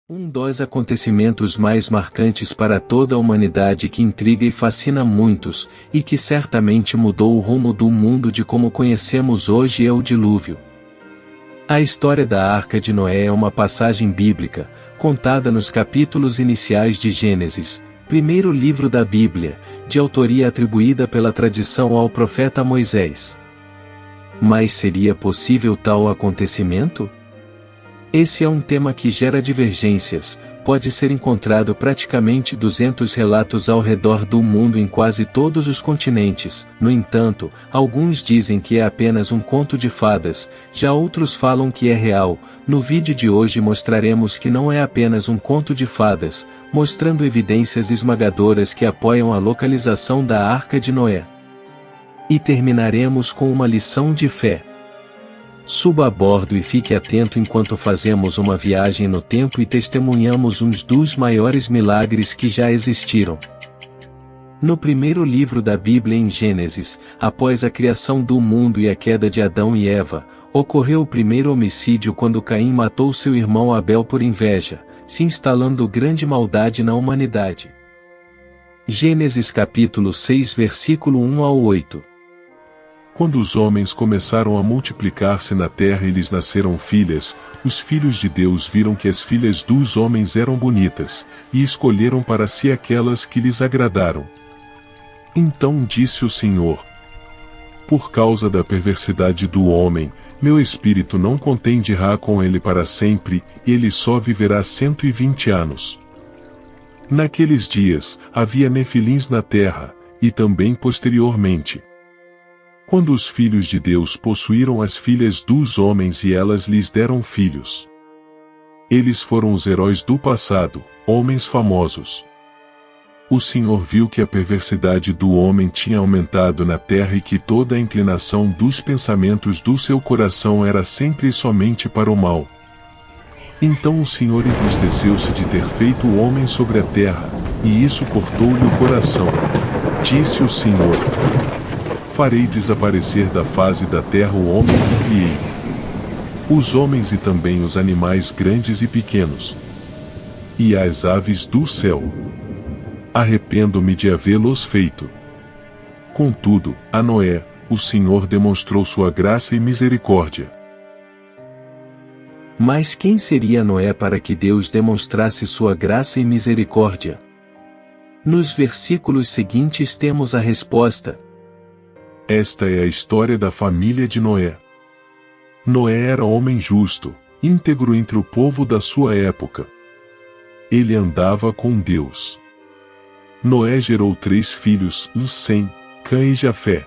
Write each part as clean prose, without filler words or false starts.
Um dos acontecimentos mais marcantes para toda a humanidade que intriga e fascina muitos, e que certamente mudou o rumo do mundo de como conhecemos hoje é o dilúvio. A história da Arca de Noé é uma passagem bíblica, contada nos capítulos iniciais de Gênesis, primeiro livro da Bíblia, de autoria atribuída pela tradição ao profeta Moisés. Mas seria possível tal acontecimento? Esse é um tema que gera divergências, pode ser encontrado praticamente 200 relatos ao redor do mundo em quase todos os continentes. No entanto, alguns dizem que é apenas um conto de fadas, já outros falam que é real. No vídeo de hoje mostraremos que não é apenas um conto de fadas, mostrando evidências esmagadoras que apoiam a localização da Arca de Noé. E terminaremos com uma lição de fé. Suba a bordo e fique atento enquanto fazemos uma viagem no tempo e testemunhamos um dos maiores milagres que já existiram. No primeiro livro da Bíblia em Gênesis, após a criação do mundo e a queda de Adão e Eva, ocorreu o primeiro homicídio quando Caim matou seu irmão Abel por inveja, se instalando grande maldade na humanidade. Gênesis capítulo 6 versículo 1 ao 8. Quando os homens começaram a multiplicar-se na terra e lhes nasceram filhas, os filhos de Deus viram que as filhas dos homens eram bonitas, e escolheram para si aquelas que lhes agradaram. Então disse o Senhor: por causa da perversidade do homem, meu espírito não contenderá com ele para sempre, e ele só viverá 120 anos. Naqueles dias, havia nefilins na terra, e também posteriormente. Quando os filhos de Deus possuíram as filhas dos homens e elas lhes deram filhos. Eles foram os heróis do passado, homens famosos. O Senhor viu que a perversidade do homem tinha aumentado na terra e que toda a inclinação dos pensamentos do seu coração era sempre e somente para o mal. Então o Senhor entristeceu-se de ter feito o homem sobre a terra, e isso cortou-lhe o coração. Disse o Senhor: farei desaparecer da face da terra o homem que criei, os homens e também os animais grandes e pequenos, e as aves do céu. Arrependo-me de havê-los feito. Contudo, a Noé, o Senhor demonstrou sua graça e misericórdia. Mas quem seria Noé para que Deus demonstrasse sua graça e misericórdia? Nos versículos seguintes temos a resposta. Esta é a história da família de Noé. Noé era homem justo, íntegro entre o povo da sua época. Ele andava com Deus. Noé gerou 3 filhos, Sem, Cã e Jafé.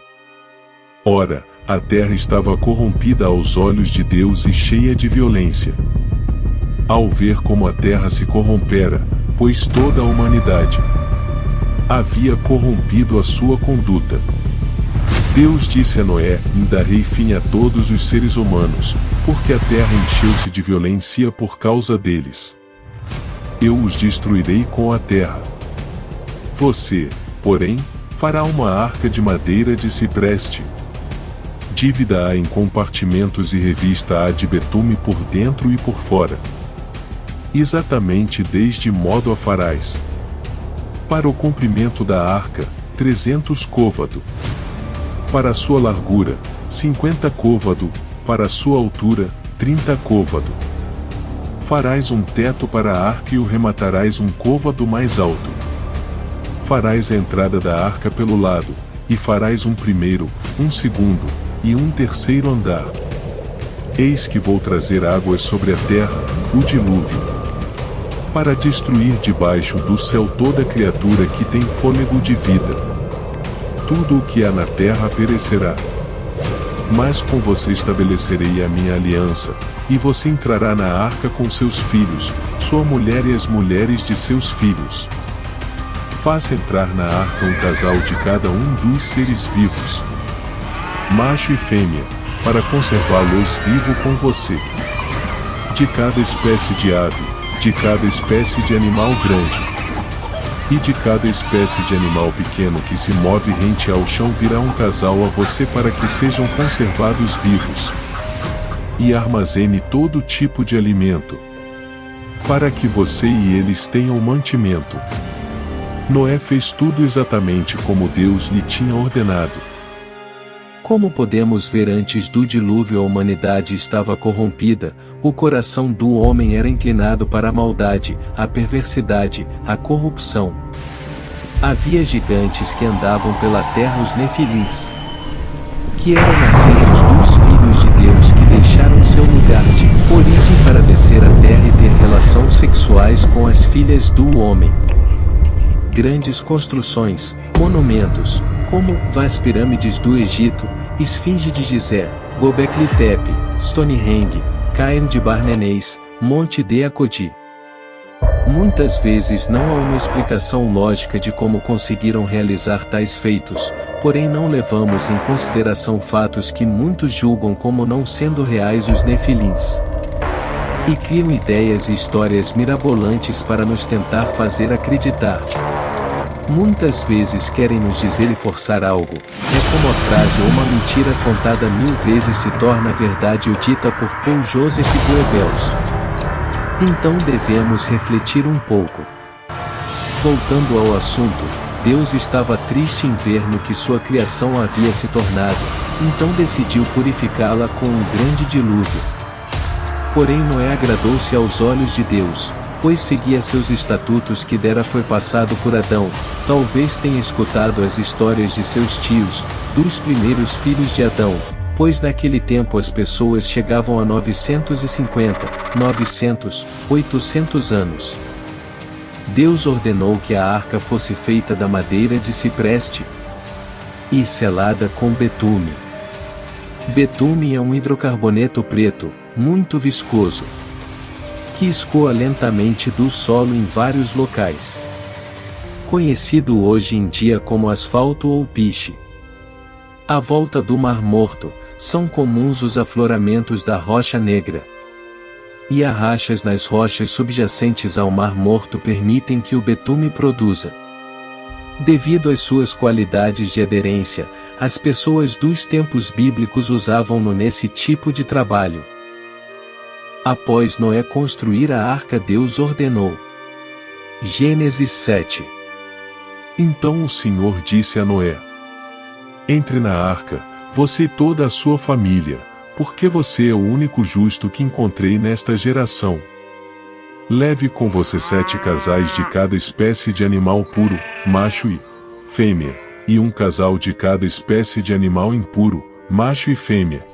Ora, a terra estava corrompida aos olhos de Deus e cheia de violência. Ao ver como a terra se corrompera, pois toda a humanidade havia corrompido a sua conduta, Deus disse a Noé: darei fim a todos os seres humanos, porque a terra encheu-se de violência por causa deles. Eu os destruirei com a terra. Você, porém, fará uma arca de madeira de cipreste. Dívida-a em compartimentos e revista-a de betume por dentro e por fora. Exatamente desde modo a farás. Para o comprimento da arca, 300 côvado. Para a sua largura, 50 côvado, para a sua altura, 30 côvado. Farás um teto para a arca e o rematarás um côvado mais alto. Farás a entrada da arca pelo lado, e farás um primeiro, um segundo, e um terceiro andar. Eis que vou trazer águas sobre a terra, o dilúvio, para destruir debaixo do céu toda criatura que tem fôlego de vida. Tudo o que há na terra perecerá. Mas com você estabelecerei a minha aliança, e você entrará na arca com seus filhos, sua mulher e as mulheres de seus filhos. Faça entrar na arca um casal de cada um dos seres vivos, macho e fêmea, para conservá-los vivo com você. De cada espécie de ave, de cada espécie de animal grande, e de cada espécie de animal pequeno que se move rente ao chão virá um casal a você para que sejam conservados vivos. E armazene todo tipo de alimento. para que você e eles tenham mantimento. Noé fez tudo exatamente como Deus lhe tinha ordenado. Como podemos ver, antes do dilúvio a humanidade estava corrompida, o coração do homem era inclinado para a maldade, a perversidade, a corrupção. Havia gigantes que andavam pela terra, os nefilins, que eram nascidos dos filhos de Deus que deixaram seu lugar de origem para descer à terra e ter relações sexuais com as filhas do homem. Grandes construções, monumentos, como as pirâmides do Egito, Esfinge de Gizé, Göbekli Tepe, Stonehenge, Cairn de Barnenês, Monte de Acodi. Muitas vezes não há uma explicação lógica de como conseguiram realizar tais feitos, porém não levamos em consideração fatos que muitos julgam como não sendo reais, os nefilins, e criam ideias e histórias mirabolantes para nos tentar fazer acreditar. Muitas vezes querem nos dizer e forçar algo, é como a frase ou uma mentira contada 1000 vezes se torna verdade ou dita por Paul Joseph Goebbels. Então devemos refletir um pouco. Voltando ao assunto, Deus estava triste em ver no que sua criação havia se tornado, então decidiu purificá-la com um grande dilúvio. Porém Noé agradou-se aos olhos de Deus, pois seguia seus estatutos que dera foi passado por Adão. Talvez tenha escutado as histórias de seus tios, dos primeiros filhos de Adão, pois naquele tempo as pessoas chegavam a 950, 900, 800 anos. Deus ordenou que a arca fosse feita da madeira de cipreste e selada com betume. Betume é um hidrocarboneto preto, muito viscoso, que escoa lentamente do solo em vários locais. Conhecido hoje em dia como asfalto ou piche. À volta do Mar Morto, são comuns os afloramentos da Rocha Negra. E arrachas nas rochas subjacentes ao Mar Morto permitem que o betume produza. Devido às suas qualidades de aderência, as pessoas dos tempos bíblicos usavam-no nesse tipo de trabalho. Após Noé construir a arca, Deus ordenou. Gênesis 7. Então o Senhor disse a Noé: entre na arca, você e toda a sua família, porque você é o único justo que encontrei nesta geração. Leve com você 7 casais de cada espécie de animal puro, macho e fêmea, e um casal de cada espécie de animal impuro, macho e fêmea.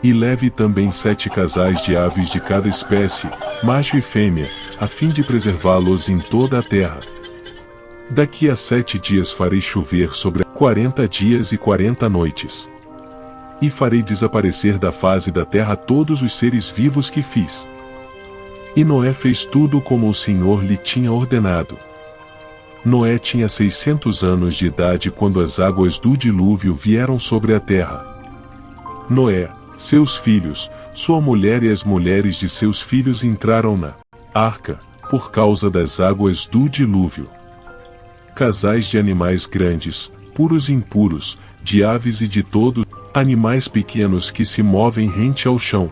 E leve também 7 casais de aves de cada espécie, macho e fêmea, a fim de preservá-los em toda a terra. Daqui a 7 dias farei chover sobre 40 dias e 40 noites. E farei desaparecer da face da terra todos os seres vivos que fiz. E Noé fez tudo como o Senhor lhe tinha ordenado. Noé tinha 600 anos de idade quando as águas do dilúvio vieram sobre a terra. Noé, seus filhos, sua mulher e as mulheres de seus filhos entraram na arca, por causa das águas do dilúvio. Casais de animais grandes, puros e impuros, de aves e de todos, animais pequenos que se movem rente ao chão.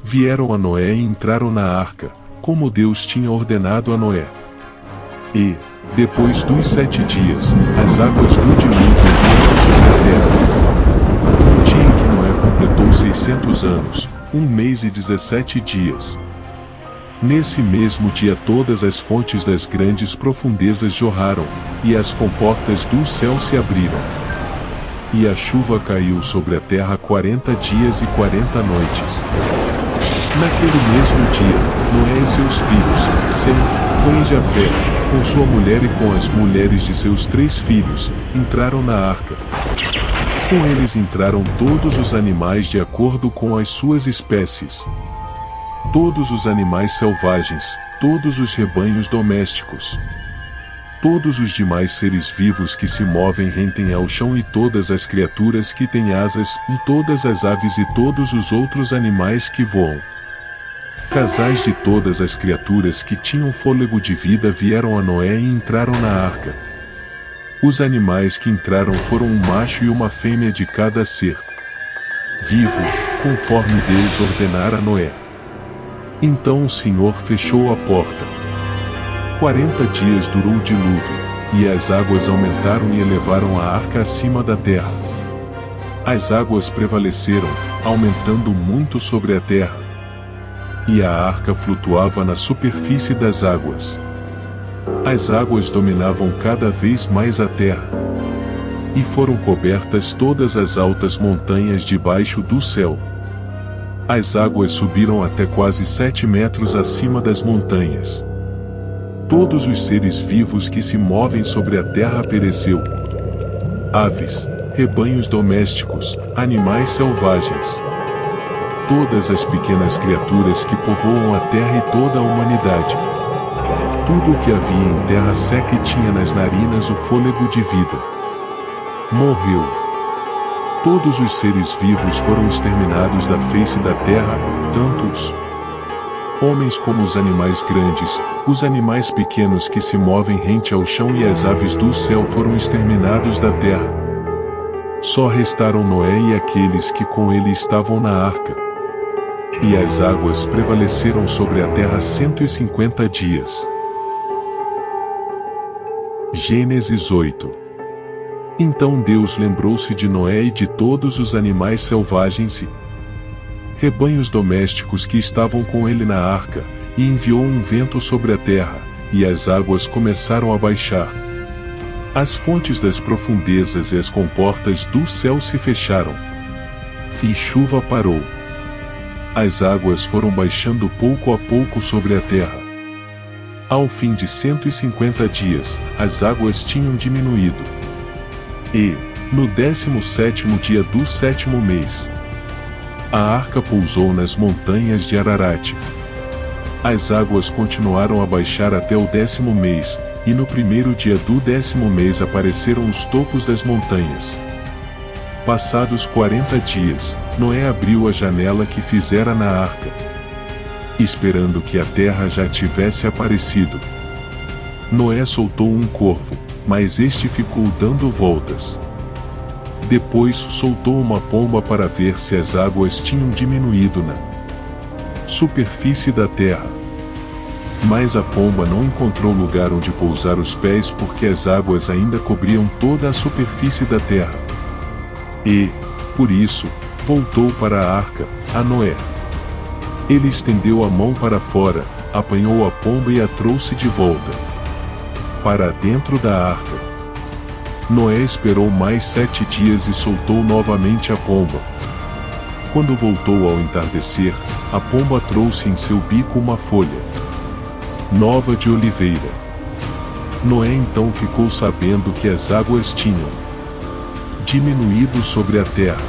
Vieram a Noé e entraram na arca, como Deus tinha ordenado a Noé. E, depois dos 7 dias, as águas do dilúvio vieram sobre a terra. No dia em que Noé completou 600 anos, 1 mês e 17 dias. Nesse mesmo dia todas as fontes das grandes profundezas jorraram, e as comportas do céu se abriram. E a chuva caiu sobre a terra 40 dias e 40 noites. Naquele mesmo dia, Noé e seus filhos, Sem, Cã e Jafé, com sua mulher e com as mulheres de seus 3 filhos, entraram na arca. Com eles entraram todos os animais de acordo com as suas espécies. Todos os animais selvagens, todos os rebanhos domésticos. Todos os demais seres vivos que se movem rentem ao chão e todas as criaturas que têm asas, e todas as aves e todos os outros animais que voam. Casais de todas as criaturas que tinham fôlego de vida vieram a Noé e entraram na arca. Os animais que entraram foram um macho e uma fêmea de cada ser vivo, conforme Deus ordenara a Noé. Então o Senhor fechou a porta. 40 dias durou o dilúvio, e as águas aumentaram e elevaram a arca acima da terra. As águas prevaleceram, aumentando muito sobre a terra. E a arca flutuava na superfície das águas. As águas dominavam cada vez mais a terra. E foram cobertas todas as altas montanhas debaixo do céu. As águas subiram até quase 7 metros acima das montanhas. Todos os seres vivos que se movem sobre a terra pereceu. Aves, rebanhos domésticos, animais selvagens. Todas as pequenas criaturas que povoam a terra e toda a humanidade. Tudo o que havia em terra seca e tinha nas narinas o fôlego de vida. Morreu. Todos os seres vivos foram exterminados da face da terra, tanto os homens como os animais grandes, os animais pequenos que se movem rente ao chão e as aves do céu foram exterminados da terra. Só restaram Noé e aqueles que com ele estavam na arca. E as águas prevaleceram sobre a terra 150 dias. Gênesis 8. Então Deus lembrou-se de Noé e de todos os animais selvagens e rebanhos domésticos que estavam com ele na arca, e enviou um vento sobre a terra, e as águas começaram a baixar. As fontes das profundezas e as comportas do céu se fecharam. E chuva parou. As águas foram baixando pouco a pouco sobre a terra. Ao fim de 150 dias, as águas tinham diminuído. E, no 17º dia do 7º mês, a arca pousou nas montanhas de Ararat. As águas continuaram a baixar até o 10º mês, e no primeiro dia do 10º mês apareceram os topos das montanhas. Passados 40 dias, Noé abriu a janela que fizera na arca, esperando que a terra já tivesse aparecido. Noé soltou um corvo, mas este ficou dando voltas. Depois soltou uma pomba para ver se as águas tinham diminuído na superfície da terra. Mas a pomba não encontrou lugar onde pousar os pés porque as águas ainda cobriam toda a superfície da terra. E, por isso, voltou para a arca, a Noé. Ele estendeu a mão para fora, apanhou a pomba e a trouxe de volta para dentro da arca. Noé esperou mais 7 dias e soltou novamente a pomba. Quando voltou ao entardecer, a pomba trouxe em seu bico uma folha nova de oliveira. Noé então ficou sabendo que as águas tinham diminuído sobre a terra.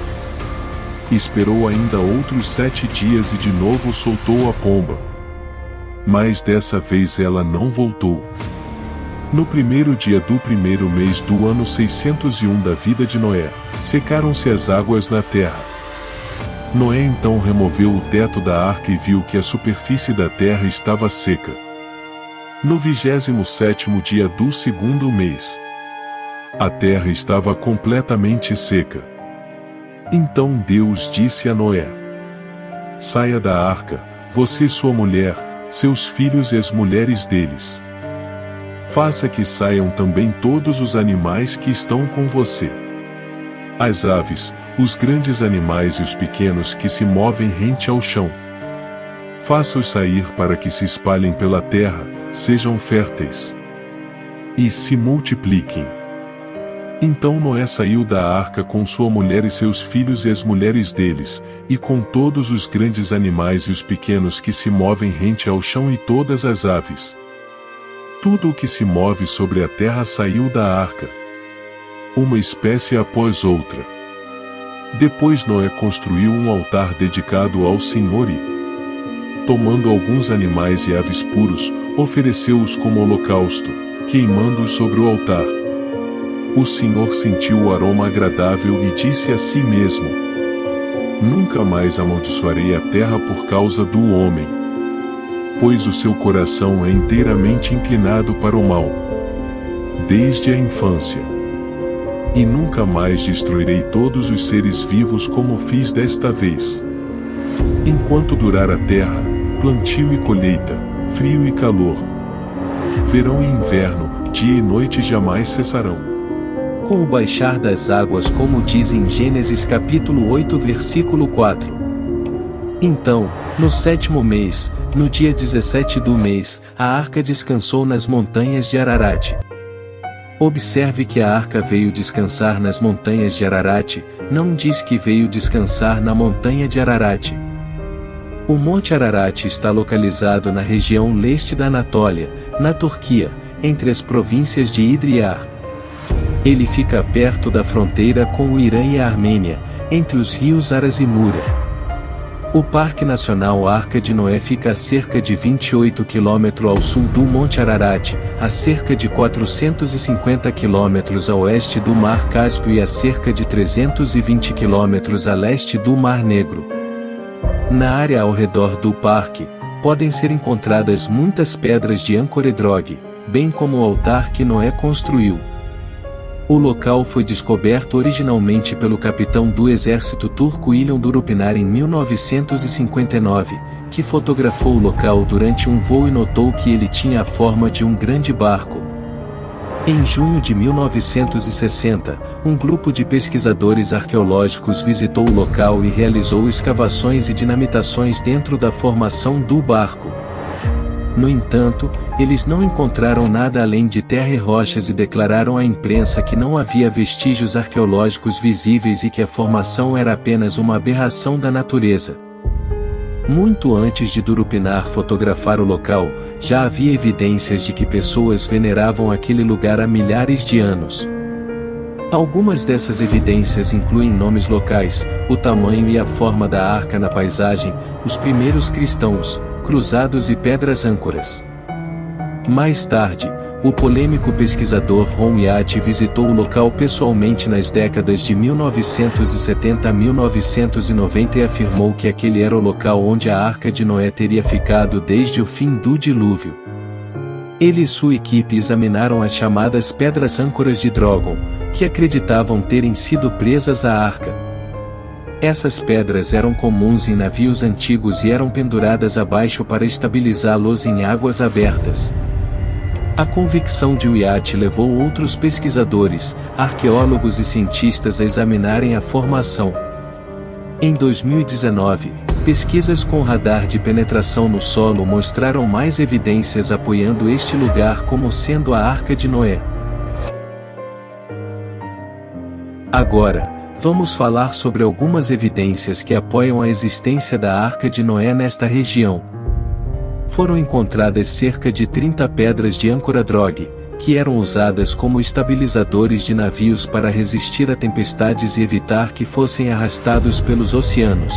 Esperou ainda outros 7 dias e de novo soltou a pomba. Mas dessa vez ela não voltou. No primeiro dia do primeiro mês do ano 601 da vida de Noé, secaram-se as águas na terra. Noé então removeu o teto da arca e viu que a superfície da terra estava seca. No 27º dia do 2º mês, a terra estava completamente seca. Então Deus disse a Noé: saia da arca, você e sua mulher, seus filhos e as mulheres deles. Faça que saiam também todos os animais que estão com você. As aves, os grandes animais e os pequenos que se movem rente ao chão. Faça-os sair para que se espalhem pela terra, sejam férteis e se multipliquem. Então Noé saiu da arca com sua mulher e seus filhos e as mulheres deles, e com todos os grandes animais e os pequenos que se movem rente ao chão e todas as aves. Tudo o que se move sobre a terra saiu da arca, uma espécie após outra. Depois Noé construiu um altar dedicado ao Senhor e, tomando alguns animais e aves puros, ofereceu-os como holocausto, queimando-os sobre o altar. O Senhor sentiu o aroma agradável e disse a si mesmo: nunca mais amaldiçoarei a terra por causa do homem, pois o seu coração é inteiramente inclinado para o mal, desde a infância. E nunca mais destruirei todos os seres vivos como fiz desta vez. Enquanto durar a terra, plantio e colheita, frio e calor, verão e inverno, dia e noite jamais cessarão. Com o baixar das águas, como diz em Gênesis capítulo 8 versículo 4. Então, no 7º mês, no dia 17 do mês, a arca descansou nas montanhas de Ararat. Observe que a arca veio descansar nas montanhas de Ararat, não diz que veio descansar na montanha de Ararat. O Monte Ararat está localizado na região leste da Anatólia, na Turquia, entre as províncias de Idriyar. Ele fica perto da fronteira com o Irã e a Armênia, entre os rios Aras e Mura. O Parque Nacional Arca de Noé fica a cerca de 28 km ao sul do Monte Ararat, a cerca de 450 km a oeste do Mar Cáspio e a cerca de 320 km a leste do Mar Negro. Na área ao redor do parque, podem ser encontradas muitas pedras de Ankoredrog, bem como o altar que Noé construiu. O local foi descoberto originalmente pelo capitão do exército turco İlhan Durupinar em 1959, que fotografou o local durante um voo e notou que ele tinha a forma de um grande barco. Em junho de 1960, um grupo de pesquisadores arqueológicos visitou o local e realizou escavações e dinamitações dentro da formação do barco. No entanto, eles não encontraram nada além de terra e rochas e declararam à imprensa que não havia vestígios arqueológicos visíveis e que a formação era apenas uma aberração da natureza. Muito antes de Durupinar fotografar o local, já havia evidências de que pessoas veneravam aquele lugar há milhares de anos. Algumas dessas evidências incluem nomes locais, o tamanho e a forma da arca na paisagem, os primeiros cristãos, cruzados e pedras âncoras. Mais tarde, o polêmico pesquisador Ron Yat visitou o local pessoalmente nas décadas de 1970 a 1990 e afirmou que aquele era o local onde a Arca de Noé teria ficado desde o fim do dilúvio. Ele e sua equipe examinaram as chamadas pedras âncoras de Drogon, que acreditavam terem sido presas à arca. Essas pedras eram comuns em navios antigos e eram penduradas abaixo para estabilizá-los em águas abertas. A convicção de Wyatt levou outros pesquisadores, arqueólogos e cientistas a examinarem a formação. Em 2019, pesquisas com radar de penetração no solo mostraram mais evidências apoiando este lugar como sendo a Arca de Noé. Agora, vamos falar sobre algumas evidências que apoiam a existência da Arca de Noé nesta região. Foram encontradas cerca de 30 pedras de Ankoredrog, que eram usadas como estabilizadores de navios para resistir a tempestades e evitar que fossem arrastados pelos oceanos.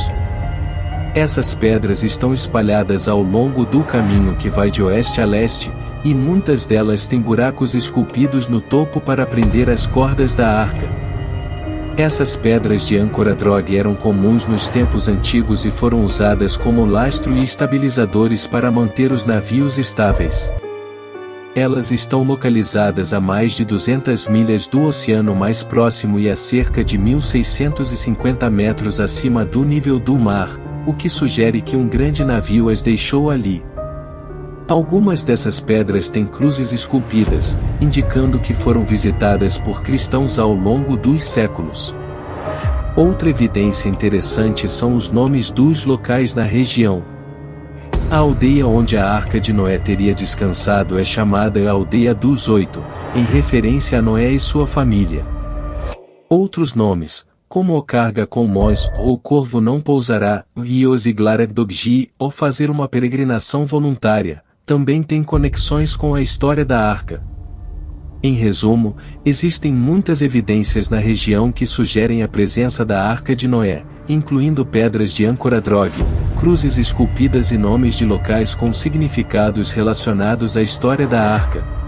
Essas pedras estão espalhadas ao longo do caminho que vai de oeste a leste, e muitas delas têm buracos esculpidos no topo para prender as cordas da arca. Essas pedras de Ankoredrog eram comuns nos tempos antigos e foram usadas como lastro e estabilizadores para manter os navios estáveis. Elas estão localizadas a mais de 200 milhas do oceano mais próximo e a cerca de 1.650 metros acima do nível do mar, o que sugere que um grande navio as deixou ali. Algumas dessas pedras têm cruzes esculpidas, indicando que foram visitadas por cristãos ao longo dos séculos. Outra evidência interessante são os nomes dos locais na região. A aldeia onde a Arca de Noé teria descansado é chamada Aldeia dos Oito, em referência a Noé e sua família. Outros nomes, como o carga com Mós ou o corvo não pousará, Dogji, ou fazer uma peregrinação voluntária, também têm conexões com a história da arca. Em resumo, existem muitas evidências na região que sugerem a presença da Arca de Noé, incluindo pedras de Ankoredrog, cruzes esculpidas e nomes de locais com significados relacionados à história da arca.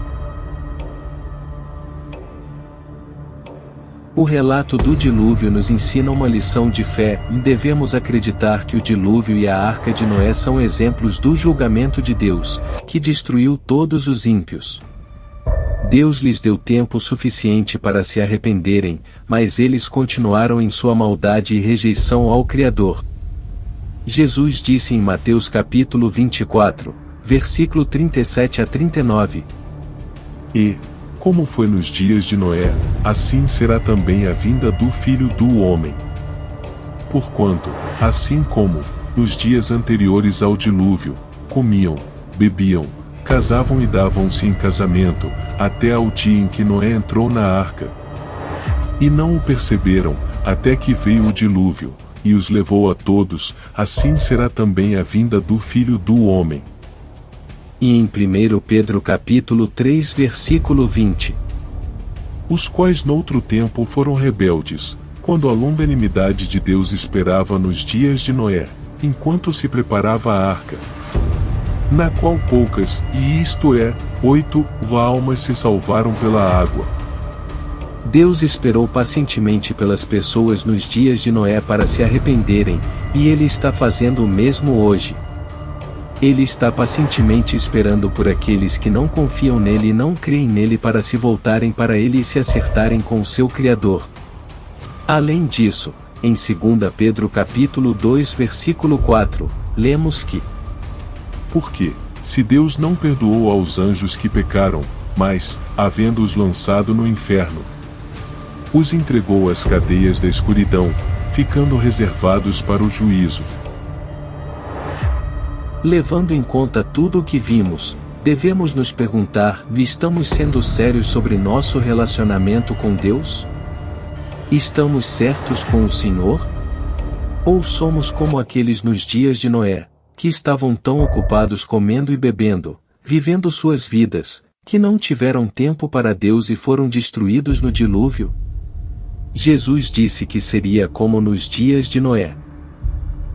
O relato do dilúvio nos ensina uma lição de fé, e devemos acreditar que o dilúvio e a Arca de Noé são exemplos do julgamento de Deus, que destruiu todos os ímpios. Deus lhes deu tempo suficiente para se arrependerem, mas eles continuaram em sua maldade e rejeição ao Criador. Jesus disse em Mateus capítulo 24, versículo 37 a 39. E, como foi nos dias de Noé, assim será também a vinda do Filho do Homem. Porquanto, assim como, nos dias anteriores ao dilúvio, comiam, bebiam, casavam e davam-se em casamento, até ao dia em que Noé entrou na arca. E não o perceberam, até que veio o dilúvio, e os levou a todos, assim será também a vinda do Filho do Homem. E em 1 Pedro capítulo 3 versículo 20. Os quais noutro tempo foram rebeldes, quando a longanimidade de Deus esperava nos dias de Noé, enquanto se preparava a arca, na qual poucas, e isto é, 8, almas se salvaram pela água. Deus esperou pacientemente pelas pessoas nos dias de Noé para se arrependerem, e Ele está fazendo o mesmo hoje. Ele está pacientemente esperando por aqueles que não confiam nele e não creem nele para se voltarem para ele e se acertarem com o seu Criador. Além disso, em 2 Pedro capítulo 2 versículo 4, lemos que: Porque, se Deus não perdoou aos anjos que pecaram, mas, havendo-os lançado no inferno, os entregou às cadeias da escuridão, ficando reservados para o juízo. Levando em conta tudo o que vimos, devemos nos perguntar: estamos sendo sérios sobre nosso relacionamento com Deus? Estamos certos com o Senhor? Ou somos como aqueles nos dias de Noé, que estavam tão ocupados comendo e bebendo, vivendo suas vidas, que não tiveram tempo para Deus e foram destruídos no dilúvio? Jesus disse que seria como nos dias de Noé.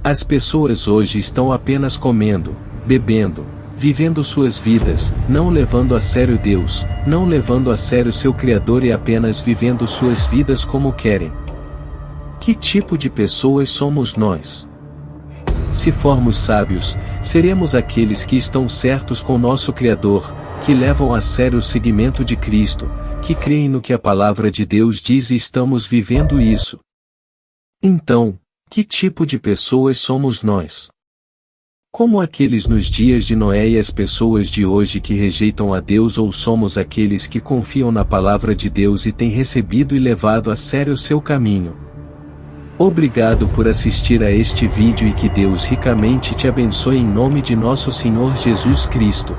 As pessoas hoje estão apenas comendo, bebendo, vivendo suas vidas, não levando a sério Deus, não levando a sério seu Criador e apenas vivendo suas vidas como querem. Que tipo de pessoas somos nós? Se formos sábios, seremos aqueles que estão certos com nosso Criador, que levam a sério o seguimento de Cristo, que creem no que a palavra de Deus diz e estamos vivendo isso. Então, que tipo de pessoas somos nós? Como aqueles nos dias de Noé e as pessoas de hoje que rejeitam a Deus, ou somos aqueles que confiam na palavra de Deus e têm recebido e levado a sério o seu caminho? Obrigado por assistir a este vídeo e que Deus ricamente te abençoe em nome de nosso Senhor Jesus Cristo.